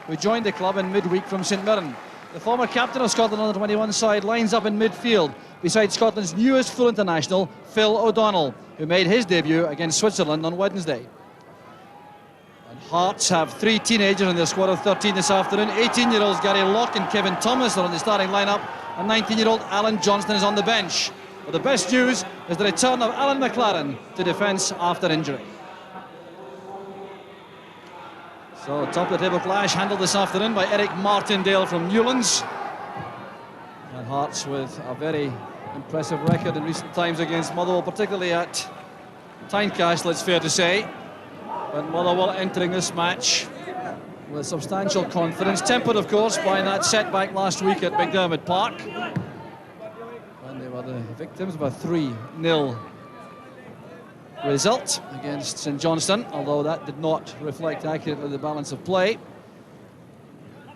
who joined the club in midweek from St Mirren. The former captain of Scotland under-21 side lines up in midfield beside Scotland's newest full international, Phil O'Donnell, who made his debut against Switzerland on Wednesday. And Hearts have 3 teenagers in their squad of 13 this afternoon. 18-year-olds Gary Locke and Kevin Thomas are on the starting lineup, and 19-year-old Alan Johnston is on the bench. But the best news is the return of Alan McLaren to defence after injury. So, top of the table clash handled this afternoon by Eric Martindale from Newlands. And Hearts with a very impressive record in recent times against Motherwell, particularly at Tynecastle, it's fair to say. But Motherwell entering this match with substantial confidence, tempered of course by that setback last week at McDermott Park, when they were the victims of a 3-0 result against St Johnstone, although that did not reflect accurately the balance of play.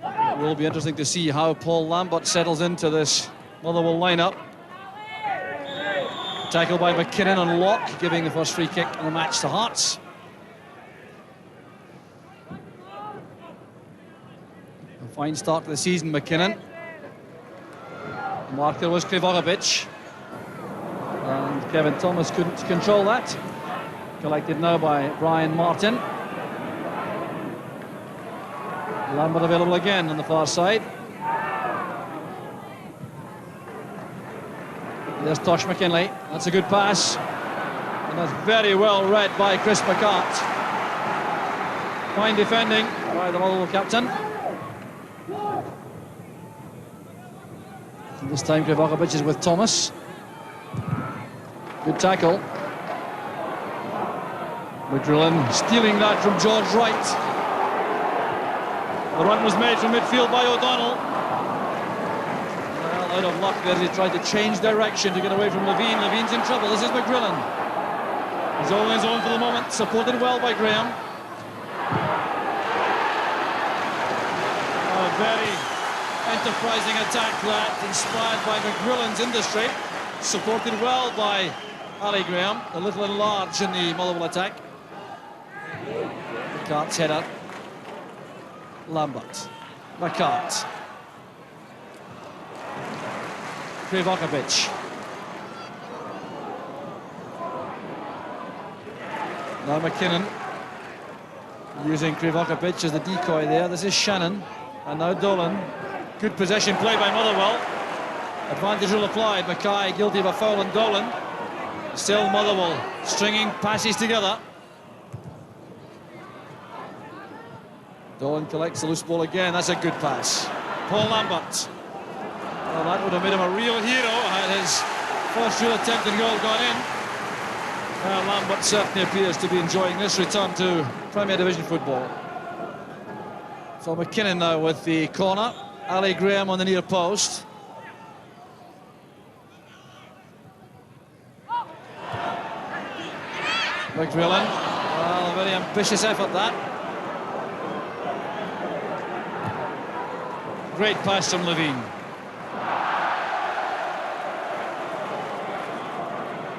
It will be interesting to see how Paul Lambert settles into this Motherwell lineup. Tackle by McKinnon on Locke, giving the first free kick in the match to Hearts. A fine start to the season, McKinnon. The marker was Krivokapic, and Kevin Thomas couldn't control that. Collected now by Brian Martin. Lambert available again on the far side. There's Tosh McKinley. That's a good pass, and that's very well read by Chris McCart. Fine defending by the Motherwell captain. And this time Krivokapic is with Thomas. Good tackle. McDrillan stealing that from George Wright. The run was made from midfield by O'Donnell. Well, out of luck there, he tried to change direction to get away from Levine. Levine's in trouble. This is McDrillan. He's all on his own for the moment, supported well by Graham. A very enterprising attack that, inspired by McDrillan's industry, supported well by Ali Graham, a little enlarged in the Motherwell attack. McCart's header. Lambert. McCart. Krivokapic. Now McKinnon using Krivokapic as the decoy there. This is Shannon. And now Dolan. Good possession play by Motherwell. Advantage will applied. Mackay guilty of a foul on Dolan. Still Motherwell stringing passes together. Dolan collects the loose ball again. That's a good pass. Paul Lambert. Well, that would have made him a real hero had his first real attempt at goal gone in. Well, Lambert certainly appears to be enjoying this return to Premier Division football. So McKinnon now with the corner. Ali Graham on the near post. McDrillan. Well, a very ambitious effort that. Great pass from Levine.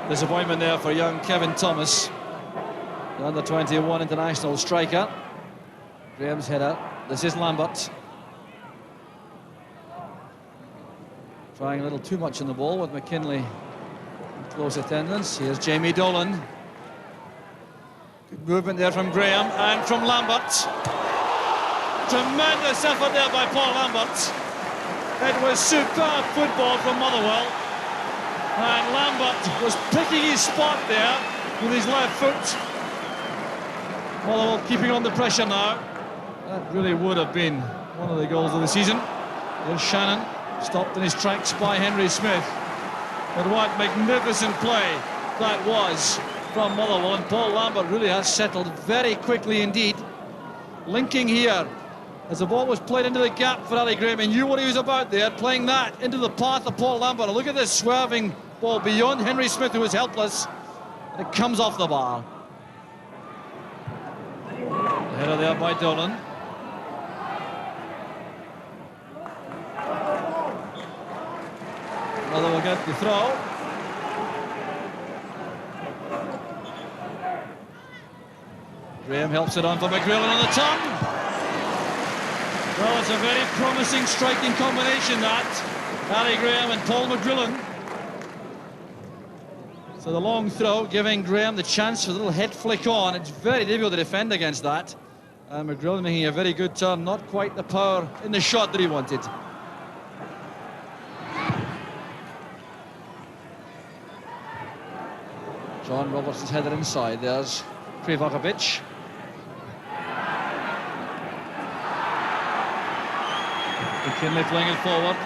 Disappointment there for young Kevin Thomas, the under-21 international striker. Graham's header. This is Lambert. Trying a little too much on the ball with McKinley in close attendance. Here's Jamie Dolan. Good movement there from Graham and from Lambert. Tremendous effort there by Paul Lambert. It was superb football from Motherwell. And Lambert was picking his spot there with his left foot. Motherwell keeping on the pressure now. That really would have been one of the goals of the season. There's Shannon, stopped in his tracks by Henry Smith. But what magnificent play that was from Motherwell. And Paul Lambert really has settled very quickly indeed. Linking here as the ball was played into the gap for Ali Graham. He knew what he was about there, playing that into the path of Paul Lambert. Look at this swerving ball beyond Henry Smith, who was helpless, and it comes off the bar. The header there by Dolan. Motherwell will get the throw. Graham helps it on for McDrillan on the tongue. Well, it's a very promising striking combination, that. Ali Graham and Paul McGrillen. So the long throw, giving Graham the chance for a little head flick on. It's very difficult to defend against that. And McGrillen making a very good turn, not quite the power in the shot that he wanted. John Robertson's headed inside. There's Krivokapic. McKinley playing it forward.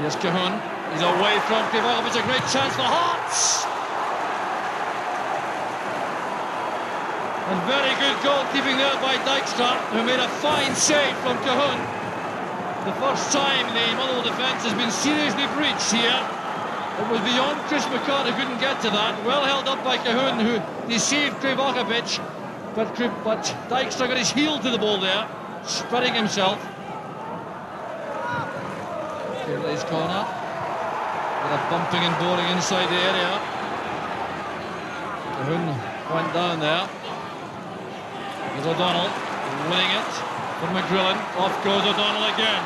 Here's Cahun. He's away from Krivokapic. A great chance for Hearts. And very good goalkeeping there by Dijkstra, who made a fine save from Cahun. The first time the Motherwell defence has been seriously breached here. It was beyond Chris McCart, who couldn't get to that. Well held up by Cahun, who deceived Krivokapic. But Dijkstra got his heel to the ball there, spreading himself. His corner. With a bumping and boring inside the area. Cahun went down there. There's O'Donnell winning it from McGrillen. Off goes O'Donnell again.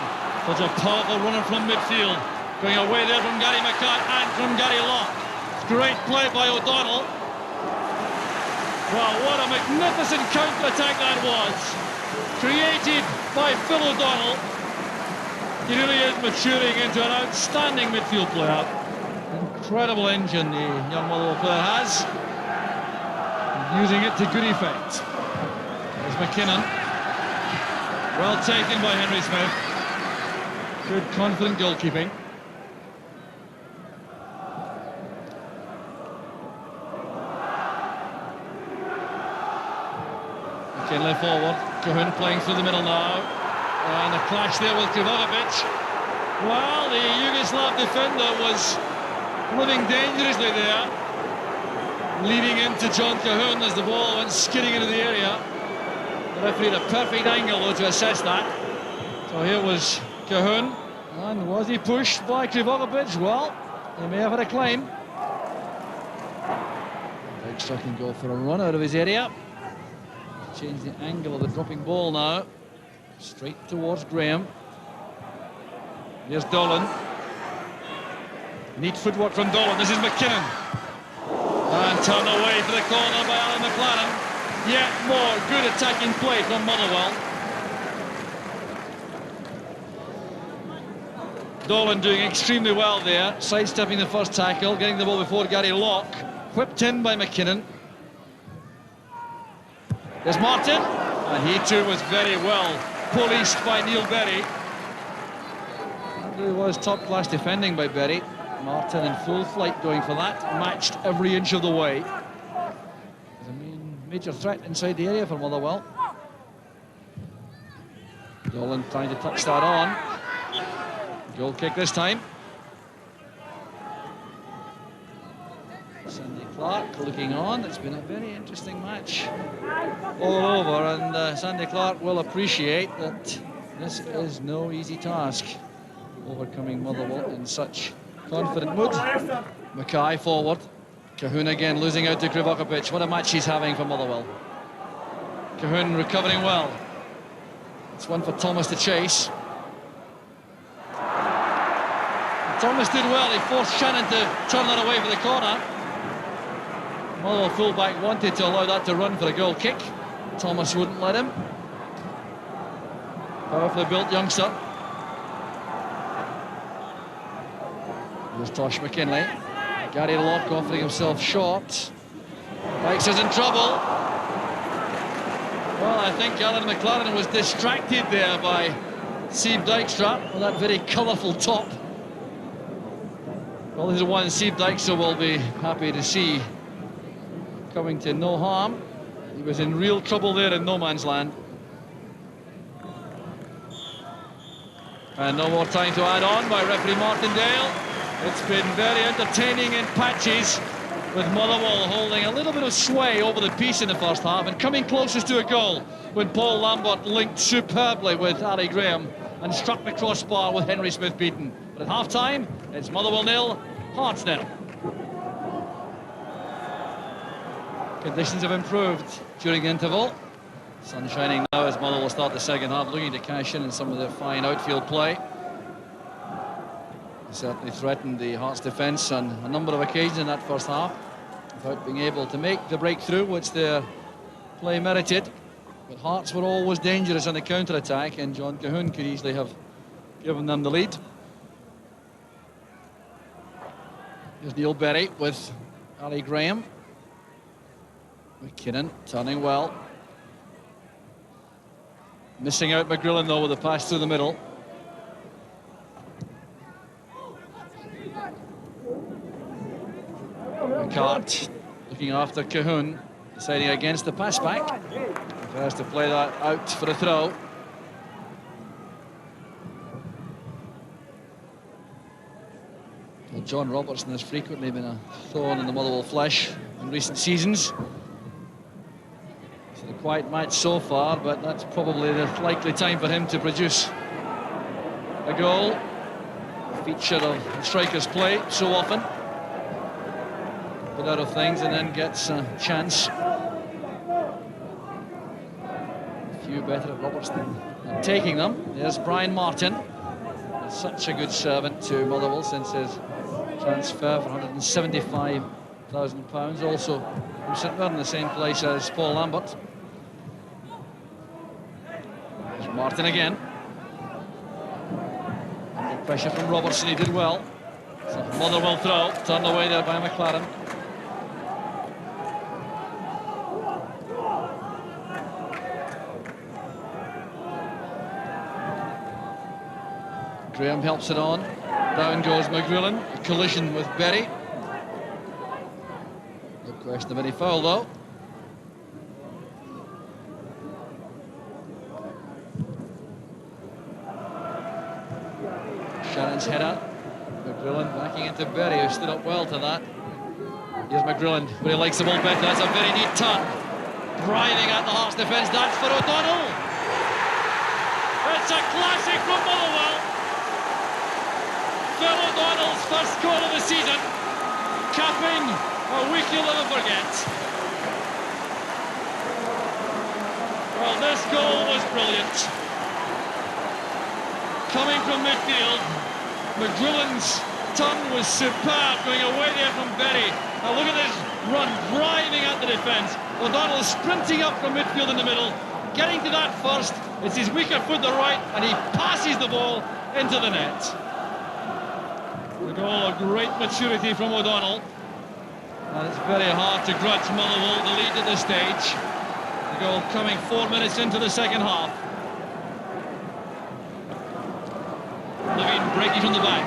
Such a powerful runner from midfield. Going away there from Gary Mackay and from Gary Locke. Great play by O'Donnell. Wow, what a magnificent counter-attack that was. Created by Phil O'Donnell. He really is maturing into an outstanding midfield player. Incredible engine the young Motherwell player has. Using it to good effect. There's McKinnon. Well taken by Henry Smith. Good, confident goalkeeping. McKinley forward. Cahun playing through the middle now. And a clash there with Krivokapic. Well, the Yugoslav defender was living dangerously there, leading into John Cahun as the ball went skidding into the area. The referee had a perfect angle, though, to assess that. So here was Cahun, and was he pushed by Krivokapic? Well, he may have had a claim. Dijkstra can go for a run out of his area. Change the angle of the dropping ball now. Straight towards Graham. Here's Dolan. Neat footwork from Dolan. This is McKinnon. And turned away for the corner by Alan McLaren. Yet more good attacking play from Motherwell. Dolan doing extremely well there. Sidestepping the first tackle, getting the ball before Gary Locke. Whipped in by McKinnon. There's Martin. And he too was very well policed by Neil Berry. That really was top-class defending by Berry. Martin in full flight going for that, matched every inch of the way. There's a major threat inside the area for Motherwell. Dolan trying to touch that on. Goal kick this time. Sandy Clark looking on. It's been a very interesting match all over, and Sandy Clark will appreciate that this is no easy task, overcoming Motherwell in such confident mood. Mackay forward. Cahun again losing out to Krivokapic. What a match he's having for Motherwell. Cahun recovering well. It's one for Thomas to chase. Thomas did well. He forced Shannon to turn that away for the corner. Motherwell fullback wanted to allow that to run for a goal kick. Thomas wouldn't let him. Powerfully built youngster. Here's Tosh McKinley. Gary Locke offering himself short. Dykes is in trouble. Well, I think Alan McLaren was distracted there by Steve Dijkstra with that very colourful top. Well, this is one Steve Dijkstra will be happy to see coming to no harm. He was in real trouble there in no man's land. And no more time to add on by referee Martindale. It's been very entertaining in patches, with Motherwell holding a little bit of sway over the piece in the first half and coming closest to a goal when Paul Lambert linked superbly with Ali Graham and struck the crossbar with Henry Smith beaten. But at half-time, it's Motherwell 0, Hearts 0. Conditions have improved during the interval. Sun shining now as Motherwell start the second half, looking to cash in some of their fine outfield play. They certainly threatened the Hearts defence on a number of occasions in that first half without being able to make the breakthrough which their play merited. But Hearts were always dangerous on the counter-attack, and John Cahoon could easily have given them the lead. Here's Neil Berry with Ali Graham. McKinnon turning well. Missing out McGrillen though with a pass through the middle. McCart looking after Cahoon, deciding against the pass back. Tries to play that out for a throw. Well, John Robertson has frequently been a thorn in the Motherwell flesh in recent seasons. It's a quiet match so far, but that's probably the likely time for him to produce a goal. A feature of the striker's play so often. Put out of things and then gets a chance. A few better at Robertson at taking them. There's Brian Martin. Such a good servant to Motherwell since his transfer for £175,000. Also from St Mirren, the same place as Paul Lambert. There's Martin again. Under pressure from Robertson, he did well. It's a Motherwell throw, turned away there by McLaren. Graham helps it on. Down goes McGrillen. A collision with Berry. No question of any foul though. Shannon's header. McGrillen backing into Berry, who stood up well to that. Here's McGrillen, but he likes the ball better. That's a very neat turn. Driving at the Hearts defence. That's for O'Donnell. It's a classic from Motherwell. Phil O'Donnell's first goal of the season, capping a week you'll never forget. Well, this goal was brilliant. Coming from midfield, McGrillen's turn was superb, going away there from Berry. Now look at this run, driving at the defence. O'Donnell sprinting up from midfield in the middle, getting to that first. It's his weaker foot, the right, and he passes the ball into the net. A goal of great maturity from O'Donnell. And it's very hard to grudge Motherwell the lead at this stage. The goal coming 4 minutes into the second half. Levine breaking from the back.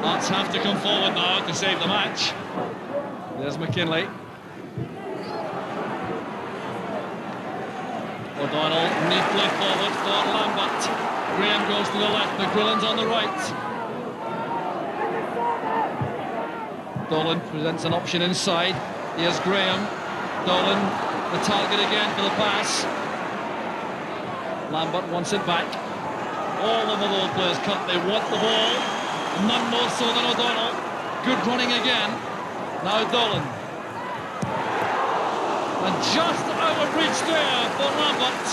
Hearts have to come forward now to save the match. There's McKinley. O'Donnell neatly forward for Lambert. Graham goes to the left, McGrillen's on the right. Dolan presents an option inside. Here's Graham. Dolan, the target again for the pass. Lambert wants it back. All the Motherwell players cut, they want the ball. None more so than O'Donnell. Good running again. Now Dolan. And just out of reach there for Lambert.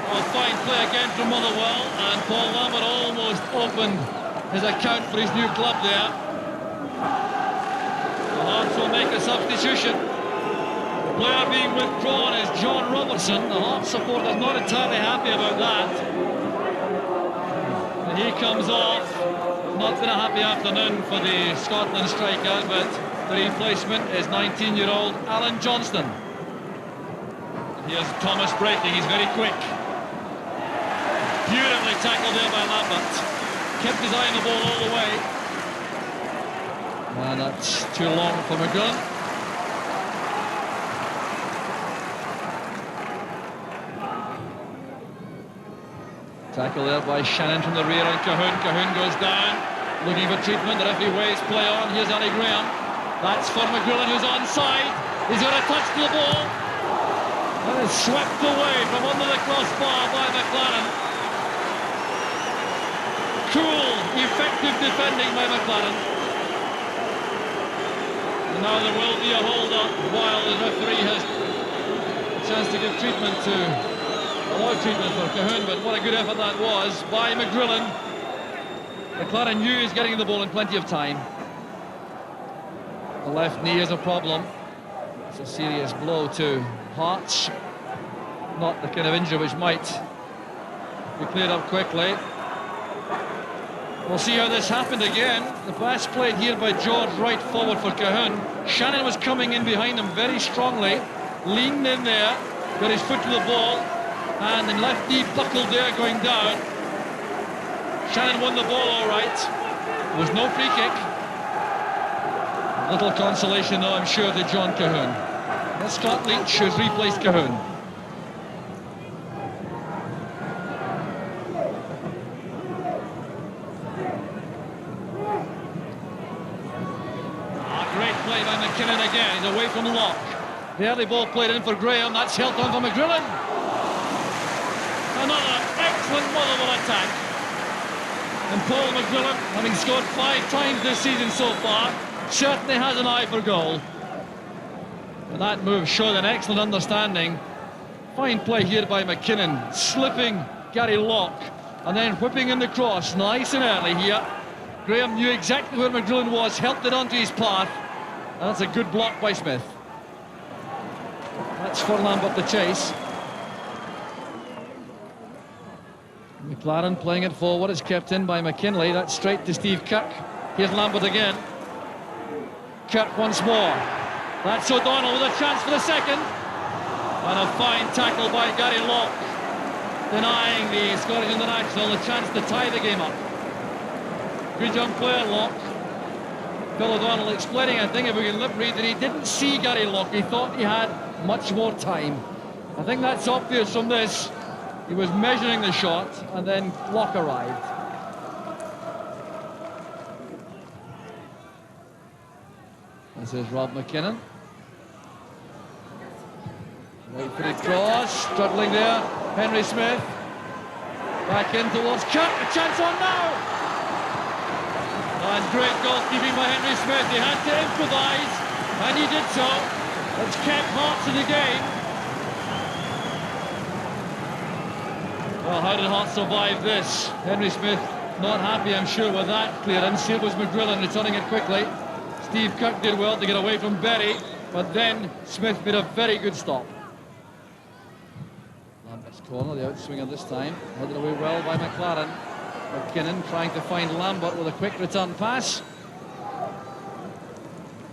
Oh, fine play again from Motherwell, and Paul Lambert almost opened his account for his new club there. The Hearts will make a substitution. The player being withdrawn is John Robertson. The Hearts supporters not entirely happy about that. And he comes off. Not been a happy afternoon for the Scotland striker, but the replacement is 19-year-old Alan Johnston. And here's Thomas breaking, he's very quick. Beautifully tackled there by Lambert. Kept his eye on the ball all the way. And that's too long for McGrillen. Tackle there by Shannon from the rear on Cahoon. Cahoon goes down, looking for treatment. The referee waves play on. Here's Ali Graham. That's for McGrillen, who's onside. He's got a touch to the ball. And it's swept away from under the crossbar by McLaren. Cool, effective defending by McLaren. And now there will be a hold-up while the referee has chance to give treatment to treatment for Cahoon, but what a good effort that was by McGrillen. McLaren knew he was getting the ball in plenty of time. The left knee is a problem. It's a serious blow to Hearts. Not the kind of injury which might be cleared up quickly. We'll see how this happened again. The pass played here by George Wright forward for Cahoon. Shannon was coming in behind him very strongly, leaned in there, got his foot to the ball, and the left knee buckled there going down. Shannon won the ball all right. There was no free kick. Little consolation though, I'm sure, to John Cahoon. That's Scott Leach who's replaced Cahoon. Great play by McKinnon again. He's away from Locke. The early ball played in for Graham. That's held on for McGrillen. Another excellent Motherwell attack. And Paul McGrillen, having scored 5 times this season so far, certainly has an eye for goal. And that move showed an excellent understanding. Fine play here by McKinnon, slipping Gary Locke and then whipping in the cross nice and early here. Graham knew exactly where McGrillen was, helped it onto his path, and that's a good block by Smith. That's for Lambert to chase. McLaren playing it forward, it's kept in by McKinley. That's straight to Steve Kirk. Here's Lambert again. Kirk once more. That's O'Donnell with a chance for the second. And a fine tackle by Gary Locke, denying the Scottish international the chance to tie the game up. Good young player, Locke. Phil O'Donnell explaining, I think, if we can lip read, that he didn't see Gary Locke. He thought he had much more time. I think that's obvious from this. He was measuring the shot, and then Locke arrived. This is Rob McKinnon. Wait for the cross, struggling there. Henry Smith. Back in towards Kirk, a chance on now. And great goalkeeping by Henry Smith. He had to improvise, and he did so. It's kept Hearts in the game. Well, how did Hearts survive this? Henry Smith not happy, I'm sure, with that clearance. Here was McGrillen returning it quickly. Steve Kirk did well to get away from Berry, but then Smith made a very good stop. Lambert's corner, the outswinger this time, headed away well by McLaren. McKinnon trying to find Lambert with a quick return pass.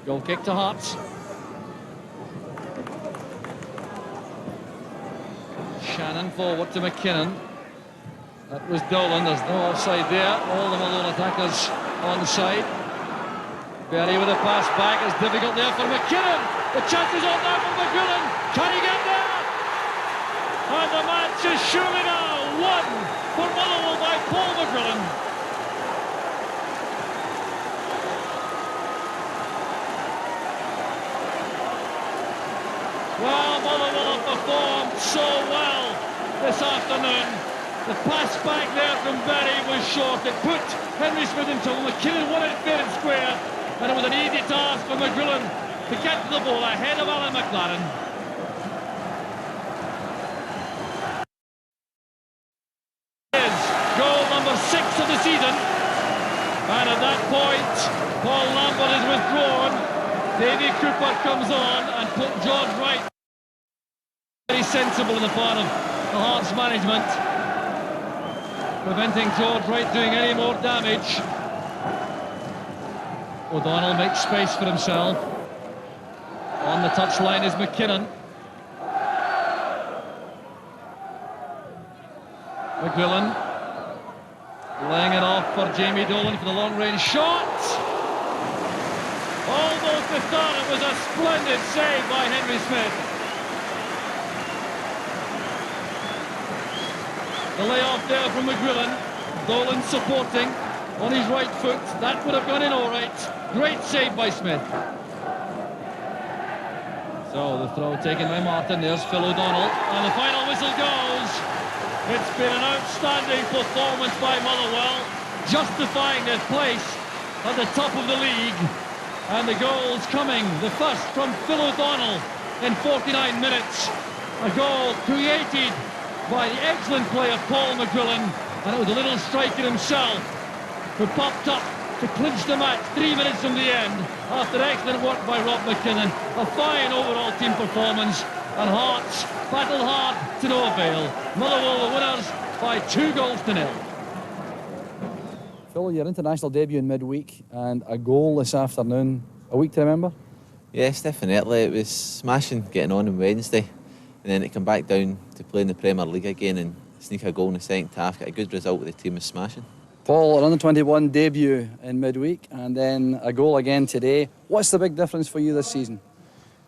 Goal kick to Hearts. Shannon forward to McKinnon. That was Dolan, there's no offside there. All the Motherwell attackers onside. Berry with a pass back, it's difficult there for McKinnon. The chance is on now for McGrillen. Can he get there? And the match is surely now won for Motherwell by Paul McGrillen. Well, Motherwell have performed so well this afternoon. The pass back there from Berry was short. It put Henry Smith in trouble. McKinnon won it fair and square, and it was an easy task for McGrillen to get to the ball ahead of Alan McLaren. Goal number 6 of the season, and at that point Paul Lambert is withdrawn. Davy Cooper comes on and put George Wright. Very sensible in the part of the Hearts management, preventing George Wright doing any more damage. O'Donnell makes space for himself. On the touchline is McKinnon. McGrillen laying it off for Jamie Dolan for the long-range shot. Almost a thought it was a splendid save by Henry Smith. The layoff there from McGrillen. Dolan supporting on his right foot. That would have gone in all right. Great save by Smith. So the throw taken by Martin. There's Phil O'Donnell. And the final whistle goes. It's been an outstanding performance by Motherwell, justifying their place at the top of the league. And the goals coming, the first from Phil O'Donnell in 49 minutes. A goal created by the excellent play of Paul McGrillen, and it was a little striker himself who popped up to clinch the match 3 minutes from the end after excellent work by Rob McKinnon. A fine overall team performance, and Hearts battled hard to no avail. Motherwell the winners by 2-0. Phil, your international debut in midweek and a goal this afternoon. A week to remember? Yes, definitely. It was smashing getting on Wednesday, and then to come back down to play in the Premier League again and sneak a goal in the second half, get a good result with the team was smashing. Paul, an under-21 debut in midweek and then a goal again today. What's the big difference for you this season?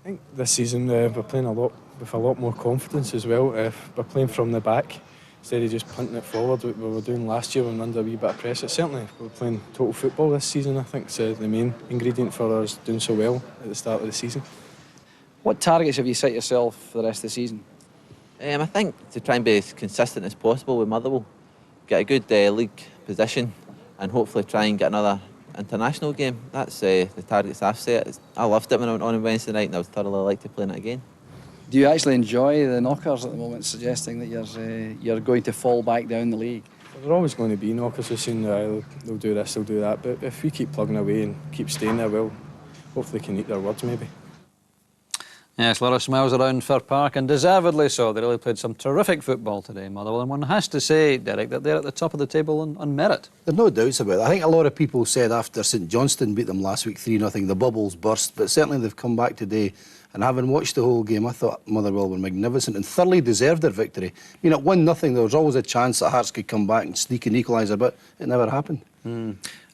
I think this season we're playing with a lot more confidence as well. We're playing from the back instead of just punting it forward, what we were doing last year when we were under a wee bit of pressure. Certainly we're playing total football this season. I think it's the main ingredient for us doing so well at the start of the season. What targets have you set yourself for the rest of the season? I think to try and be as consistent as possible with Motherwell, get a good league position and hopefully try and get another international game. That's the targets I've set. I loved it when I went on Wednesday night and I would thoroughly like to play in it again. Do you actually enjoy the knockers at the moment, suggesting that you're going to fall back down the league? There are always going to be knockers. We've seen they'll do this, they'll do that, but if we keep plugging away and keep staying there, well, hopefully can eat their words maybe. Yes, a lot of smiles around Fir Park, and deservedly so. They really played some terrific football today, Motherwell, and one has to say, Derek, that they're at the top of the table on merit. There's no doubts about it. I think a lot of people said after St Johnstone beat them last week 3-0, the bubbles burst, but certainly they've come back today, and having watched the whole game, I thought Motherwell were magnificent and thoroughly deserved their victory. I mean, at 1-0, there was always a chance that Hearts could come back and sneak an equaliser, but it never happened.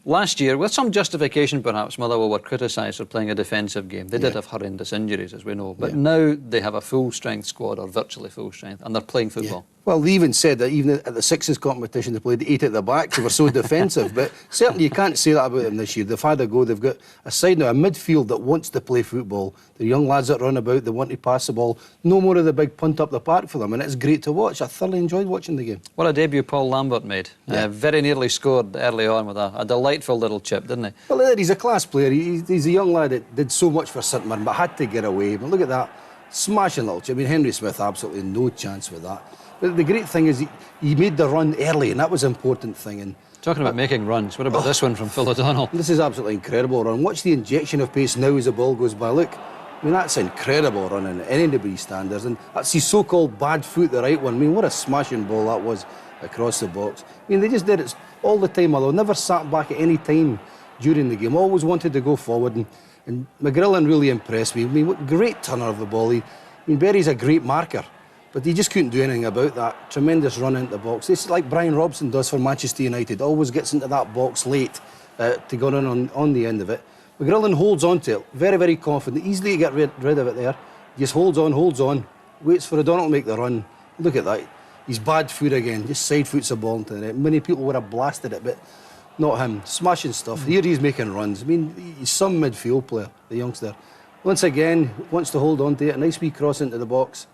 Last year, with some justification perhaps, Motherwell were criticised for playing a defensive game. They did have horrendous injuries, as we know, but now they have a full-strength squad, or virtually full-strength, and they're playing football. Well, they even said that even at the Sixes competition they played 8 at the back, they were so defensive, but certainly you can't say that about them this year. They've had a go, they've got a side now, a midfield that wants to play football. The young lads that run about, they want to pass the ball. No more of the big punt up the park for them, and it's great to watch. I thoroughly enjoyed watching the game. What a debut Paul Lambert made. Very nearly scored early on with a delightful little chip, didn't he? Well, he's a class player. He's a young lad that did so much for St Mirren, but had to get away. But look at that, smashing little chip. I mean, Henry Smith, absolutely no chance with that. But the great thing is he made the run early, and that was an important thing. And talking about making runs, what about this one from Phil O'Donnell? This is absolutely incredible run. Watch the injection of pace now as the ball goes by. Look, I mean, that's incredible running at anybody's standards. And that's his so-called bad foot, the right one. I mean, what a smashing ball that was across the box. I mean, they just did it all the time, although never sat back at any time during the game. Always wanted to go forward. And McGrillen really impressed me. I mean, what great turner of the ball. I mean, Berry's a great marker, but he just couldn't do anything about that. Tremendous run into the box. This is like Brian Robson does for Manchester United. Always gets into that box late to go on the end of it. McGrillen holds on to it, very, very confident. Easily to get rid of it there. Just holds on, waits for O'Donnell to make the run. Look at that. He's bad foot again, just side foots the ball into the net. Many people would have blasted it, but not him. Smashing stuff. Here he's making runs. I mean, he's some midfield player, the youngster. Once again, wants to hold on to it. A nice wee cross into the box.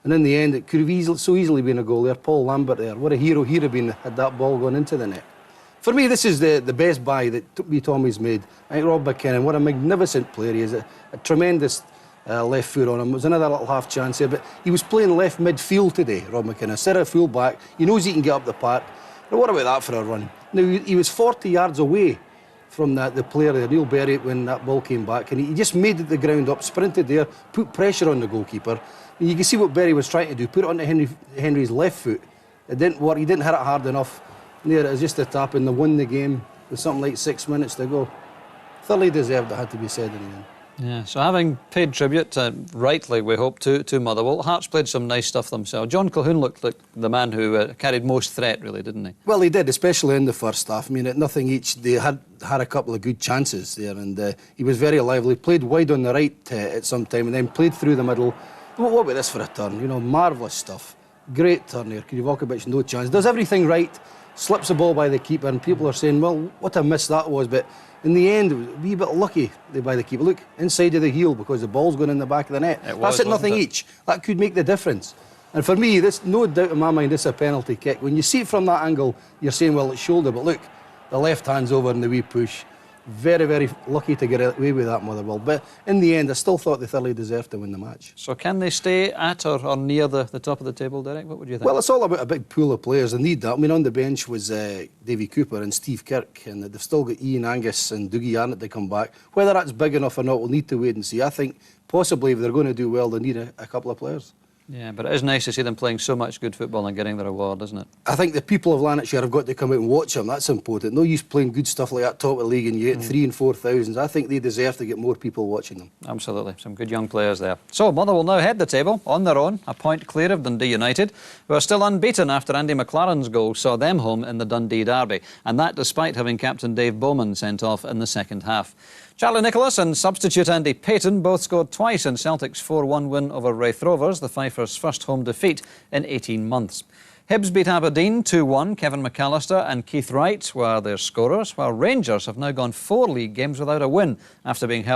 And in the end, it could have so easily been a goal there. Paul Lambert there. What a hero he'd have been had that ball gone into the net. For me, this is the best buy that wee Tommy's made. I think Rob McKinnon, what a magnificent player he is. A tremendous left foot on him. It was another little half chance here, but he was playing left midfield today, Rob McKinnon. Instead of full back, he knows he can get up the park. But what about that for a run? Now, he was 40 yards away from the player there, Neil Berry, when that ball came back, and he just made the ground up, sprinted there, put pressure on the goalkeeper. And you can see what Berry was trying to do, put it onto Henry's left foot. It didn't work, he didn't hit it hard enough. And there it was, just a tap, and they won the game with something like 6 minutes to go. Thoroughly deserved, it had to be said in the end. Yeah, so having paid tribute, rightly we hope, to Motherwell, Hearts played some nice stuff themselves. John Colquhoun looked like the man who carried most threat, really, didn't he? Well, he did, especially in the first half. I mean, at nothing each, they had a couple of good chances there, and he was very lively. Played wide on the right at some time, and then played through the middle. What about this for a turn? You know, marvellous stuff. Great turn here. Krivokapic, no chance. Does everything right, slips the ball by the keeper, and people are saying, well, what a miss that was, but in the end, it was a wee bit lucky by the keeper. Look, inside of the heel, because the ball's going in the back of the net. That's at nothing each. That could make the difference. And for me, this, no doubt in my mind, this is a penalty kick. When you see it from that angle, you're saying, well, it's shoulder, but look, the left hand's over in the wee push. Very, very lucky to get away with that, Motherwell. But in the end, I still thought they thoroughly deserved to win the match. So can they stay at or near the top of the table, Derek? What would you think? Well, it's all about a big pool of players. They need that. I mean, on the bench was Davy Cooper and Steve Kirk, and they've still got Ian Angus and Dougie Arnott to come back. Whether that's big enough or not, we'll need to wait and see. I think possibly if they're going to do well, they need a couple of players. Yeah, but it is nice to see them playing so much good football and getting the reward, isn't it? I think the people of Lanarkshire have got to come out and watch them. That's important. No use playing good stuff like that top of the league and you get 3,000 and 4,000. I think they deserve to get more people watching them. Absolutely. Some good young players there. So Motherwell now head the table on their own, a point clear of Dundee United, who are still unbeaten after Andy McLaren's goal saw them home in the Dundee derby. And that despite having captain Dave Bowman sent off in the second half. Charlie Nicholas and substitute Andy Payton both scored twice in Celtic's 4-1 win over Raith Rovers, the Fifers' first home defeat in 18 months. Hibs beat Aberdeen 2-1. Kevin McAllister and Keith Wright were their scorers, while Rangers have now gone 4 league games without a win after being held